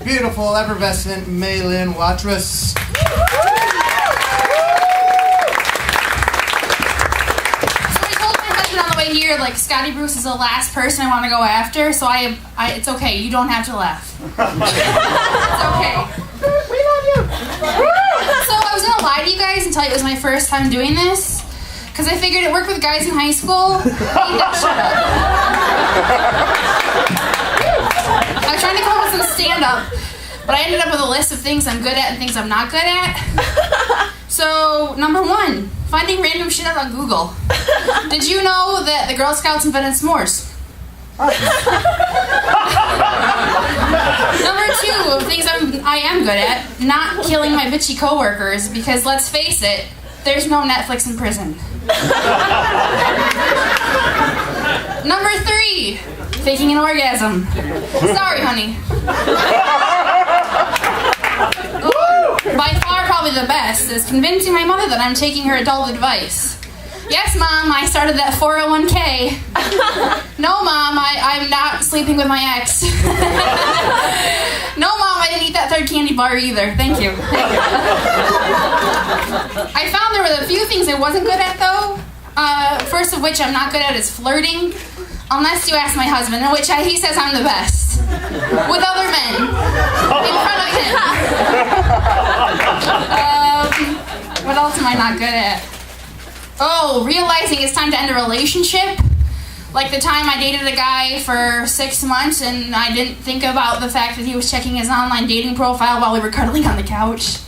beautiful, effervescent Maelynn Watrous. On the way here, like, Scotty Bruce is the last person I want to go after, so it's okay. You don't have to laugh. It's okay. We love you. So I was gonna lie to you guys and tell you it was my first time doing this, because I figured it worked with guys in high school. I was trying to come up with some stand-up, but I ended up with a list of things I'm good at and things I'm not good at. So, number 1, finding random shit out on Google. Did you know that the Girl Scouts invented s'mores? Number 2, things I am good at, not killing my bitchy coworkers, because let's face it, there's no Netflix in prison. Number 3, faking an orgasm. Sorry, honey. By far, probably the best is convincing my mother that I'm taking her adult advice. Yes, Mom, I started that 401k. No, Mom, I'm not sleeping with my ex. No, Mom, I didn't eat that 3rd candy bar either. Thank you. I found there were a few things I wasn't good at, though. First of which I'm not good at is flirting. Unless you ask my husband, in which he says I'm the best. With other men. In front of him. What else am I not good at? Oh, realizing it's time to end a relationship. Like the time I dated a guy for 6 months and I didn't think about the fact that he was checking his online dating profile while we were cuddling on the couch.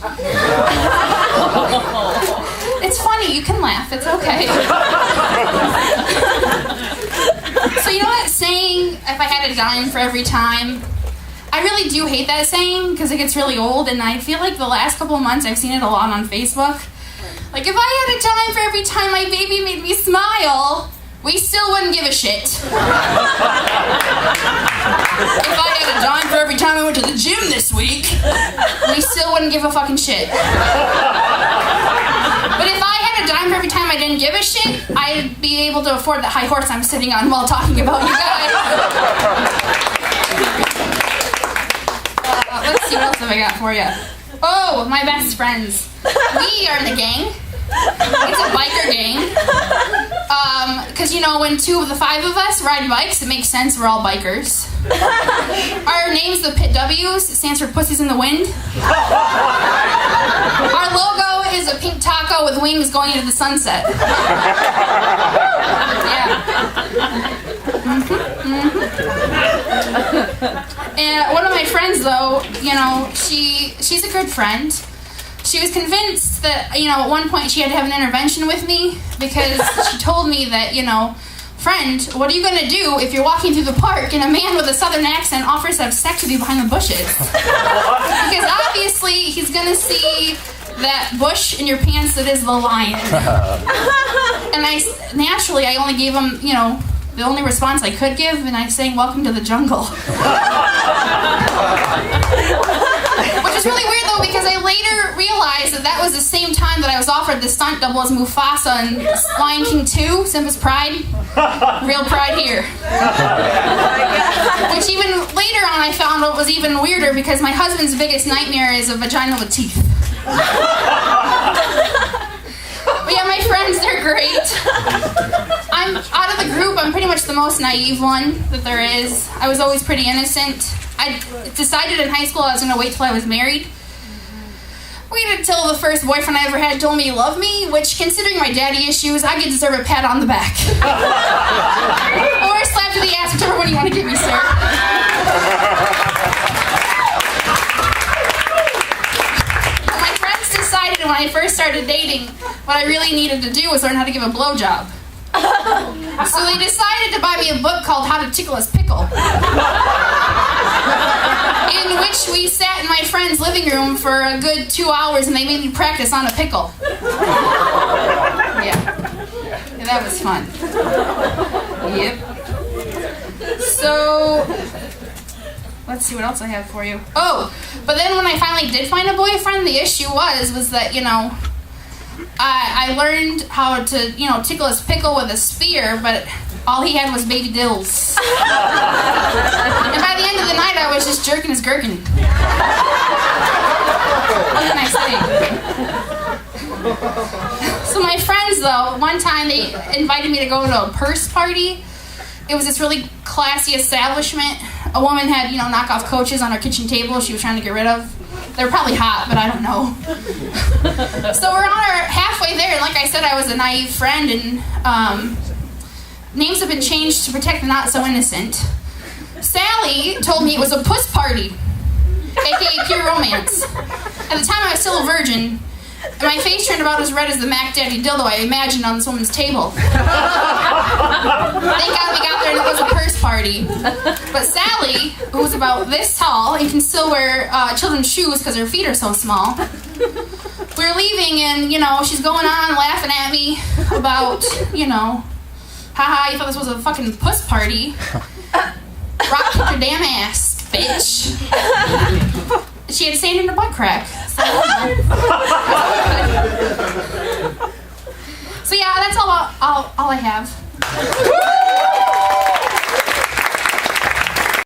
It's funny, you can laugh, it's okay. So you know that saying, if I had a dime for every time? I really do hate that saying because it gets really old, and I feel like the last couple of months I've seen it a lot on Facebook. Like, if I had a dime for every time my baby made me smile, we still wouldn't give a shit. If I had a dime for every time I went to the gym this week, we still wouldn't give a fucking shit. But if I had a dime for every time I didn't give a shit, I'd be able to afford the high horse I'm sitting on while talking about you guys. Let's see, what else have I got for you? Oh, my best friends. We are in a gang. It's a biker gang. Because, you know, when 2 of the 5 of us ride bikes, it makes sense, we're all bikers. Our name's the Pit W's. It stands for Pussies in the Wind. Our logo is a pink taco with wings going into the sunset. Yeah. And one of my friends, though, you know, she's a good friend. She was convinced that, you know, at one point she had to have an intervention with me because she told me that, you know, friend, what are you going to do if you're walking through the park and a man with a southern accent offers to have sex with you behind the bushes? Because obviously he's going to see that bush in your pants that is the lion. And I only gave him, you know, the only response I could give, and I sang "Welcome to the Jungle." Which is really weird, though, because I later realized that was the same time that I was offered the stunt double as Mufasa in Lion King 2, Simba's Pride. Real pride here. Which even later on I found out was even weirder because my husband's biggest nightmare is a vagina with teeth. But yeah, my friends, they're great. I'm out of the group, I'm pretty much the most naive one that there is. I was always pretty innocent. I decided in high school I was going to wait till I was married. Waited until the first boyfriend I ever had told me he loved me, which, considering my daddy issues, I could deserve a pat on the back. Or a slap to the ass, whichever one you want to give me, sir. My friends decided when I first started dating, what I really needed to do was learn how to give a blowjob. So they decided to buy me a book called How to Tickle His Pickle, in which we sat in my friend's living room for a good 2 hours and they made me practice on a pickle. Yeah, that was fun. Yep. So, let's see what else I have for you. Oh, but then when I finally did find a boyfriend, the issue was that, you know, I learned how to, you know, tickle his pickle with a spear, but all he had was baby dills. And by the end of of the night, I was just jerking his gherkin. What can I say? So my friends, though, one time they invited me to go to a purse party. It was this really classy establishment. A woman had, knockoff coaches on her kitchen table she was trying to get rid of. They were probably hot, but I don't know. So we're halfway there, and like I said, I was a naive friend, and names have been changed to protect the not so innocent. Sally told me it was a puss party, aka pure romance. At the time, I was still a virgin, and my face turned about as red as the Mac Daddy dildo I imagined on this woman's table. Thank God we got there and it was a purse party. But Sally, who was about this tall and can still wear children's shoes because her feet are so small, we were leaving and, she's going on laughing at me about, haha, you thought this was a fucking puss party. Rock kicked your damn ass, bitch. She had sand in her butt crack. So yeah, that's all I have.